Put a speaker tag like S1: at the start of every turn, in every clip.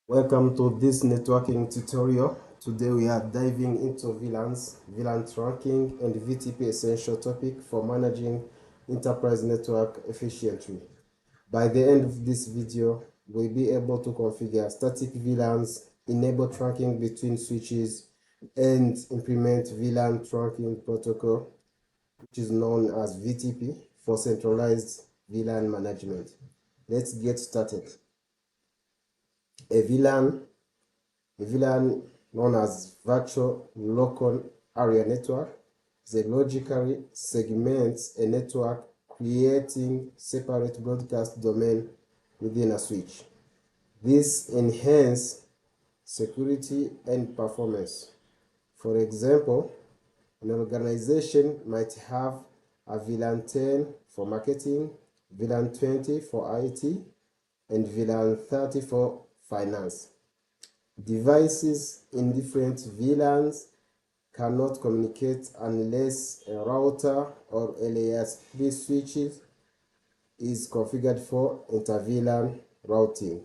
S1: Welcome to this networking tutorial. Today we are diving into VLANs, VLAN trunking, and VTP essential topic for managing enterprise network efficiently. By the end of this video, we'll be able to configure static VLANs, enable trunking between switches, and implement VLAN Trunking Protocol, which is known as VTP, for centralized VLAN management. Let's get started. A VLAN, known as Virtual Local Area Network, is a logically segments a network creating separate broadcast domain within a switch. This enhances security and performance. For example, an organization might have a VLAN 10 for marketing, VLAN 20 for IT, and VLAN 30 for finance. Devices in different VLANs cannot communicate unless a router or LAS3 switches is configured for inter-VLAN routing.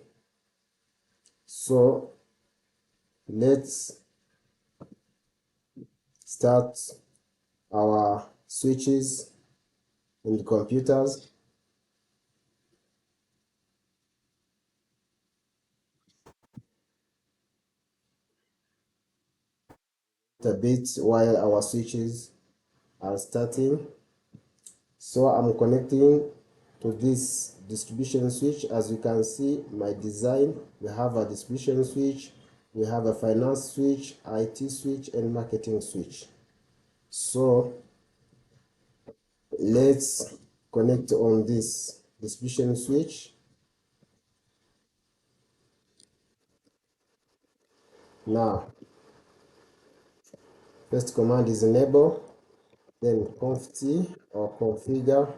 S1: So let's start our switches and computers. A bit while our switches are starting. So I'm connecting to this distribution switch. As you can see, my design, we have a distribution switch, we have a finance switch, IT switch, and marketing switch. So let's connect on this distribution switch. Now, first command is enable, then conft or configure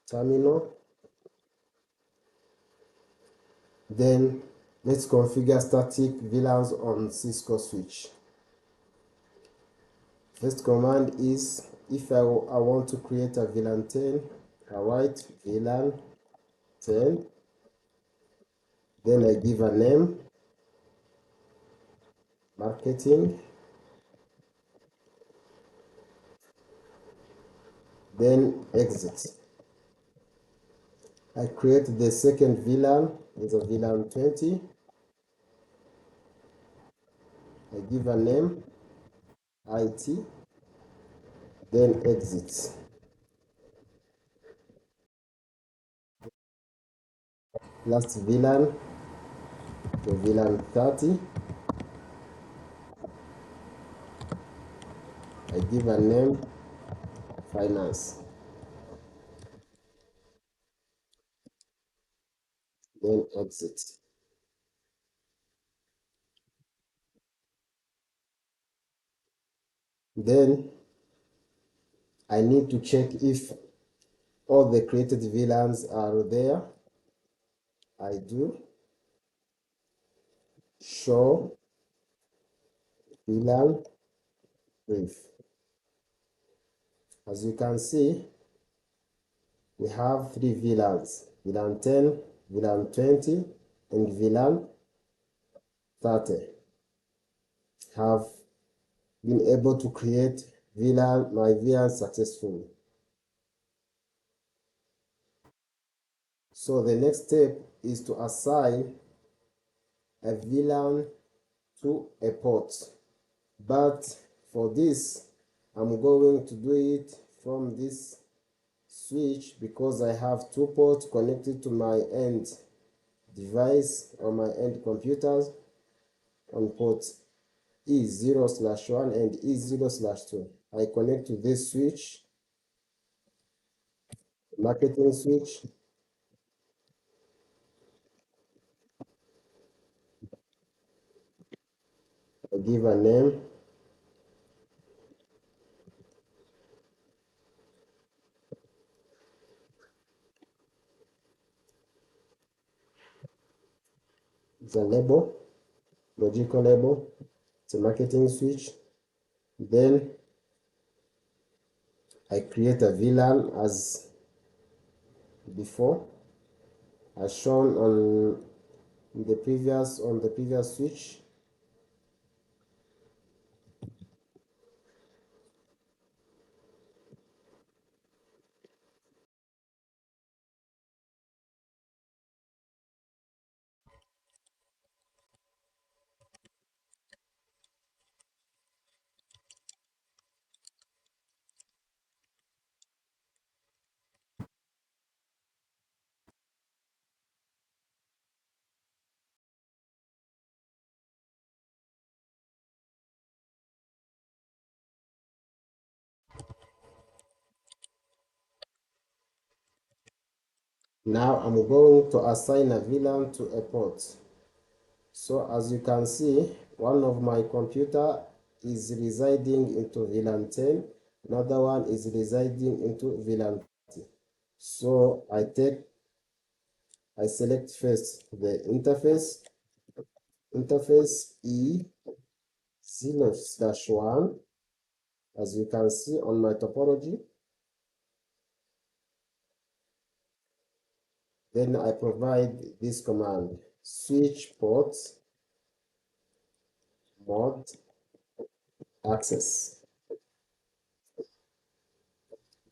S1: terminal. Then let's configure static VLANs on Cisco switch. First command is, if I want to create a VLAN 10, I write VLAN 10, then I give a name, marketing, then exit. I create the second VLAN, is a VLAN 20, I give a name, IT, then exit. Last VLAN, the VLAN 30, I give a name, finance, then exit. Then I need to check if all the created VLANs are there. I do. Show VLAN brief. As you can see, we have 3 VLANs, VLAN 10, VLAN 20, and VLAN 30. Have been able to create my VLAN successfully. So the next step is to assign a VLAN to a port. But for this, I'm going to do it from this switch because I have 2 ports connected to my end device or my end computers on port E0/1 and E0/2. I connect to this switch, marketing switch. I give a name, it's a label, logical label, it's a marketing switch. Then I create a VLAN as before. as shown on the previous switch. Now I'm going to assign a VLAN to a port. So as you can see, one of my computer is residing into VLAN 10, another one is residing into VLAN 30. So I select first the interface E0/1, as you can see on my topology. Then I provide this command, switch port mod access.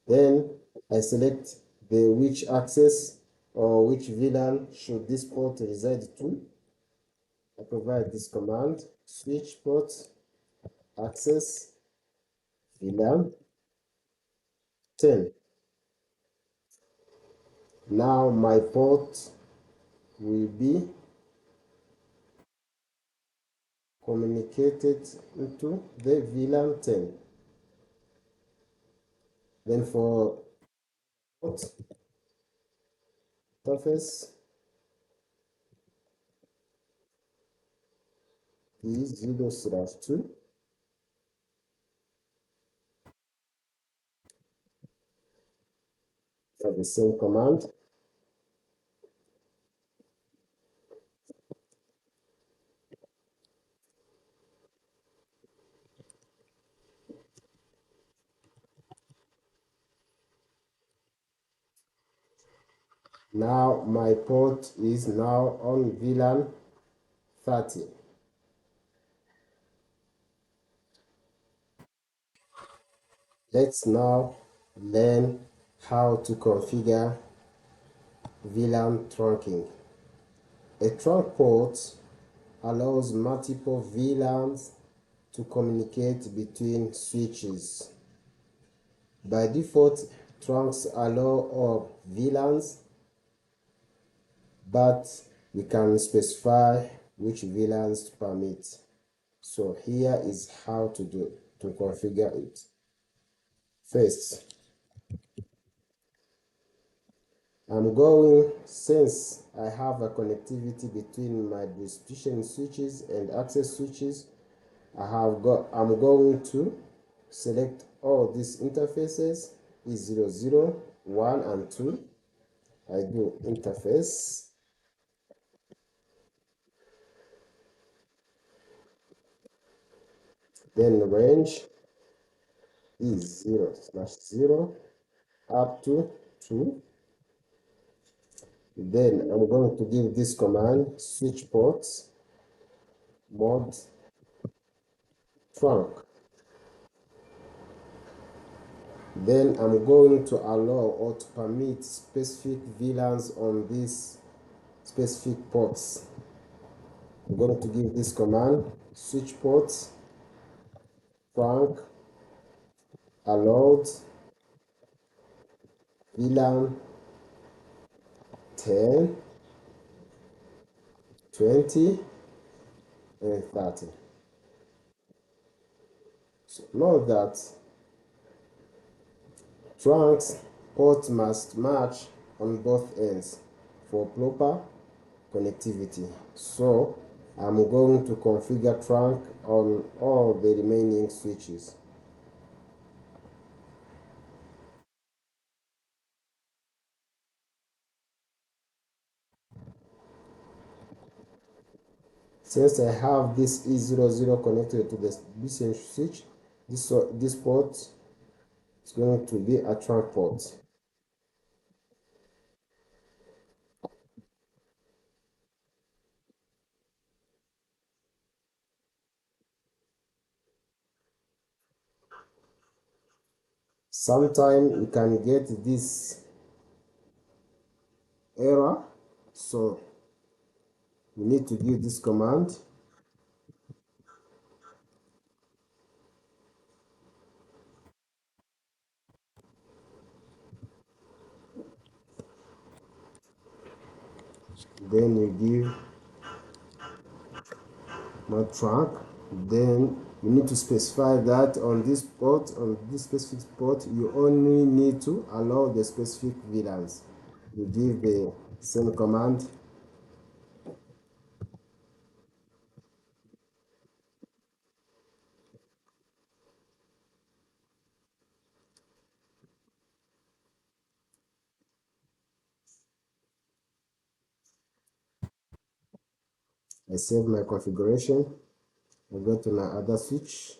S1: Then I select the which access or which VLAN should this port reside to. I provide this command, switch port access VLAN 10. Now my port will be communicated into the VLAN 10. Then for port interface is 0/2. For the same command. Now my port is now on VLAN 30. Let's now learn how to configure VLAN trunking. A trunk port allows multiple VLANs to communicate between switches. By default, trunks allow all VLANs, but we can specify which VLANs to permit. So here is how to configure it. First, since I have a connectivity between my distribution switches and access switches, I'm going to select all these interfaces, E00, 1 and 2. I do interface, then range is 0/0 up to 2. Then I'm going to give this command, switch ports mod trunk. Then I'm going to allow or to permit specific VLANs on these specific ports. I'm going to give this command, switch ports trunk allowed VLAN 10, 20, and 30. So note that trunks ports must match on both ends for proper connectivity. So I'm going to configure trunk on all the remaining switches. Since I have this E00 connected to the BCN switch, this port is going to be a trunk port. Sometimes you can get this error, so you need to give this command. Then you give my trunk. Then you need to specify that on this port, on this specific port, you only need to allow the specific VLANs. You give the same command. I save my configuration. I go to my other switch.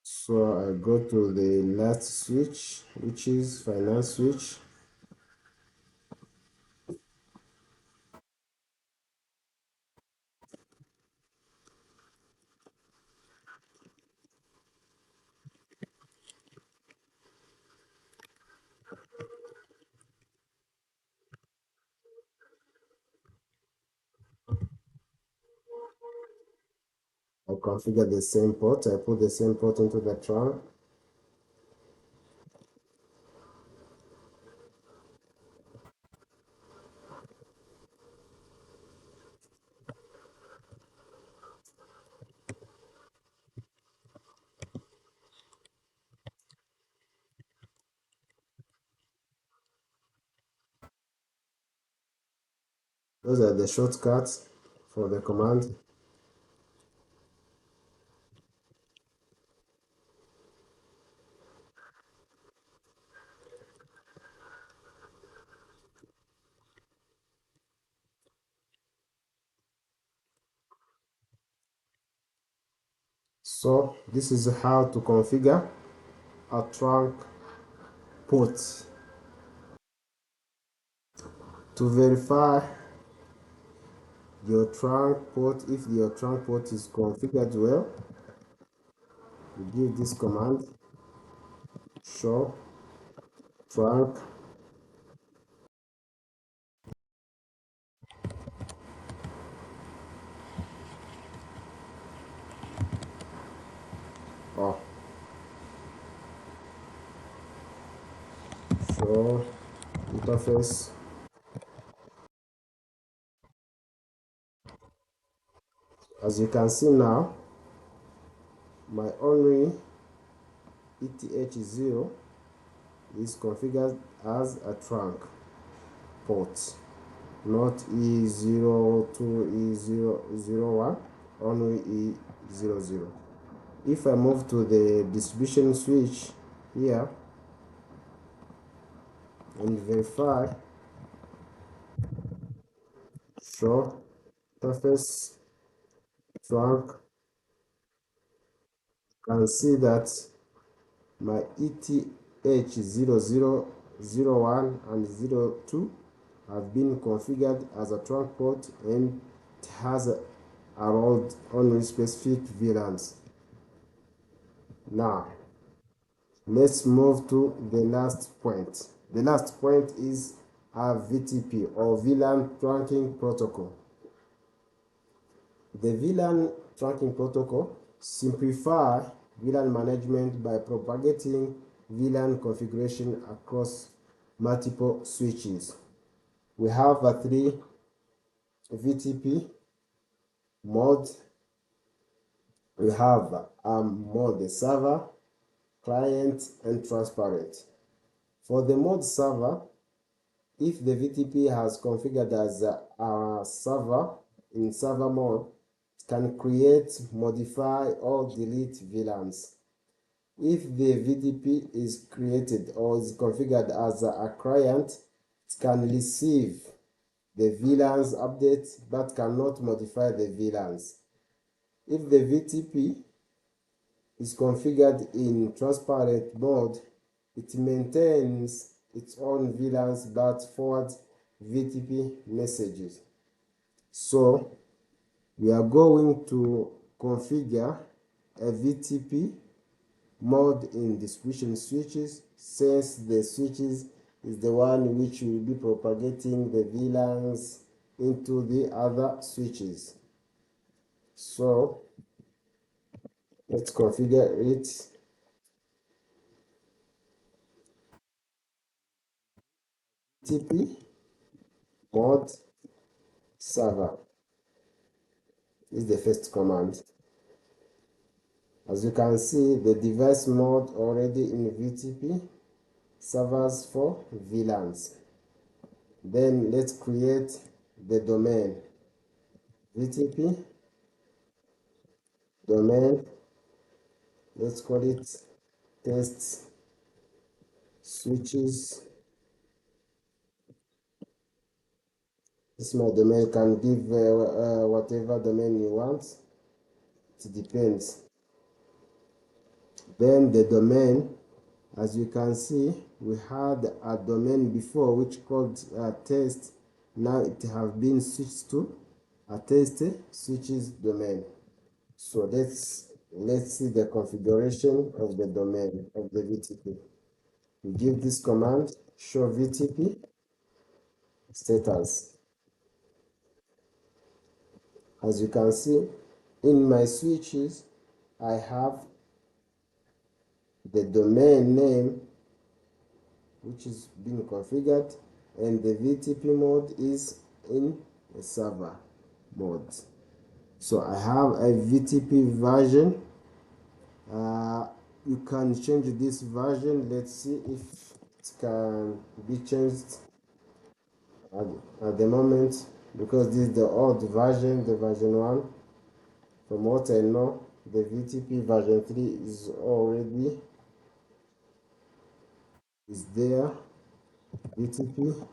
S1: So I go to the last switch, which is finance switch. I configure the same port. I put the same port into the trunk. Those are the shortcuts for the command. So this is how to configure a trunk port. To verify your trunk port, if your trunk port is configured well, you give this command show trunk. Oh, show interface. As you can see now, my only ETH0 is configured as a trunk port, not E02, E001, only E00. If I move to the distribution switch here and verify show interface trunk, can see that my ETH0001 and 02 have been configured as a trunk port, and it has around only specific VLANs. Now let's move to the last point, The last point is our VTP or VLAN Trunking Protocol. The VLAN Trunking Protocol simplifies VLAN management by propagating VLAN configuration across multiple switches. We have three VTP mode. We have mode server, client, and transparent. For the mode server, if the VTP has configured as a server in server mode, it can create, modify, or delete VLANs. If the VTP is created or is configured as a client, it can receive the VLANs update but cannot modify the VLANs. If the VTP is configured in transparent mode, it maintains its own VLANs but forwards VTP messages. So we are going to configure a VTP mode in distribution switches, since the switches is the one which will be propagating the VLANs into the other switches. So let's configure it. VTP mode server is the first command. As you can see, the device mode already in VTP servers for VLANs. Then let's create the domain. VTP domain, let's call it test switches. This my domain, can give whatever domain you want. It depends. Then the domain, as you can see, we had a domain before which called test. Now it has been switched to a test switches domain. So let's see the configuration of the domain of the VTP. We give this command, show VTP status. As you can see, in my switches, I have the domain name which is being configured, and the VTP mode is in a server mode. So I have a VTP version. You can change this version. Let's see if it can be changed at the moment, because this is the old version, the version 1. From what I know, the VTP version 3 is already there. VTP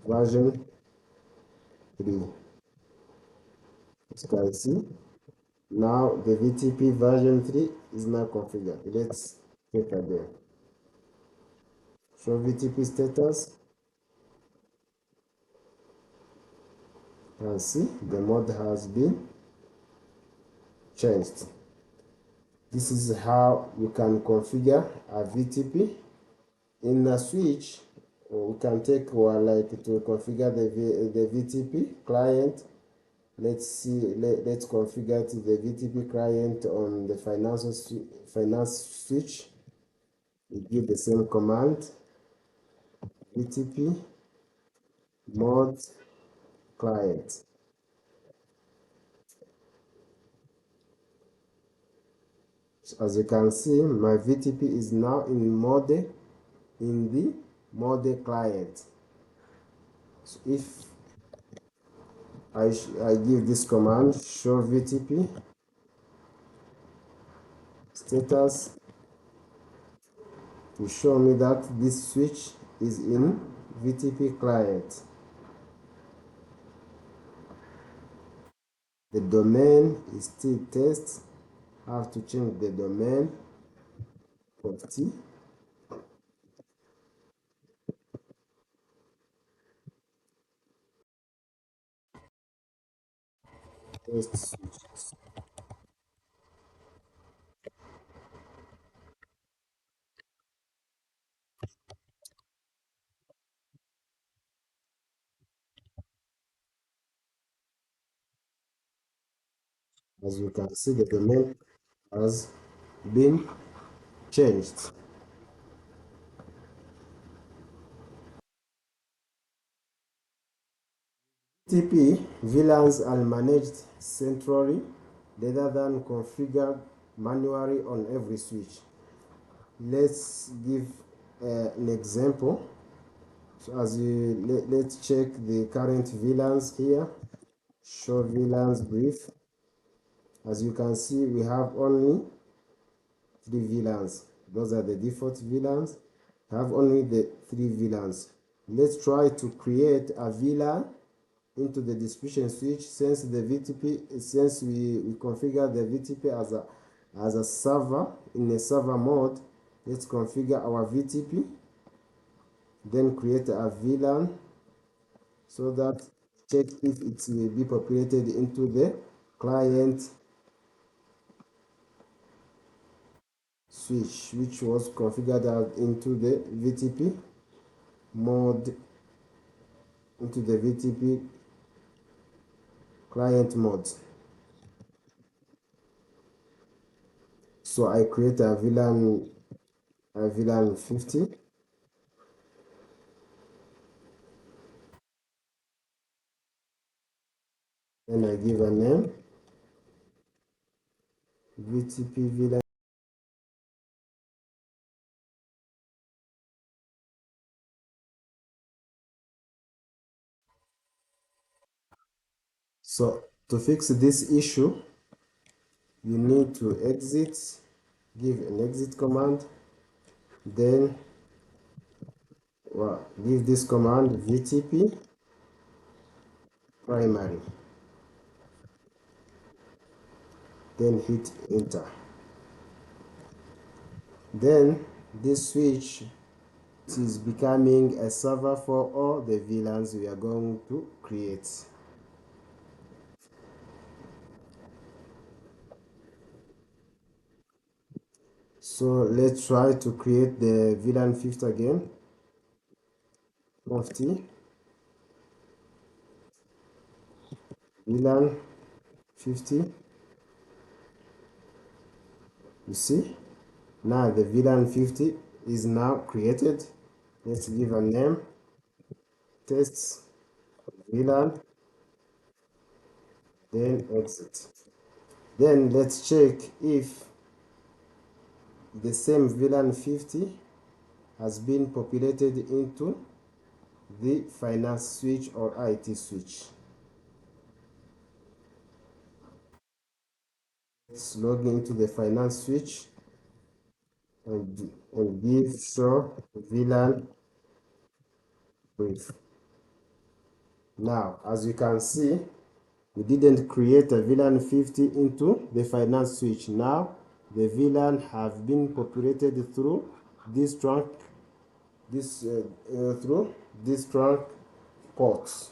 S1: version 3. As you can see, now the VTP version 3 is now configured. Let's check again. Show VTP status. You can see the mode has been changed. This is how you can configure a VTP in a switch. We can take like to configure the VTP client. Let's configure the VTP client on the finance switch. We give the same command, VTP mode client. So as you can see, my VTP is now in the mode client. So if I give this command, show VTP status, to show me that this switch is in VTP client. The domain is still test. I have to change the domain for T. Test switches. As you can see, the domain has been changed. VTP VLANs are managed centrally rather than configured manually on every switch. Let's give an example. So let's check the current VLANs here. Show VLANs brief. As you can see, we have only 3 VLANs. Those are the default VLANs. We have only the 3 VLANs. Let's try to create a VLAN into the distribution switch since the VTP, since we configure the VTP as a server in a server mode. Let's configure our VTP, then create a VLAN so that check if it will be populated into the client switch, which was configured out into the VTP mode, into the VTP client mode. So I create a VLAN 50. Then I give a name, VTP VLAN. So to fix this issue, you need to exit, give an exit command, then give this command VTP primary, then hit enter. Then this switch is becoming a server for all the VLANs we are going to create. So let's try to create the VLAN 50 again. 50 VLAN 50. You see, now the VLAN 50 is now created. Let's give a name, test VLAN, then exit. Then let's check if the same VLAN 50 has been populated into the finance switch or IT switch. Let's log into the finance switch and give show VLAN brief. Now, as you can see, we didn't create a VLAN 50 into the finance switch. Now, the VLAN have been populated through this trunk, through this trunk ports.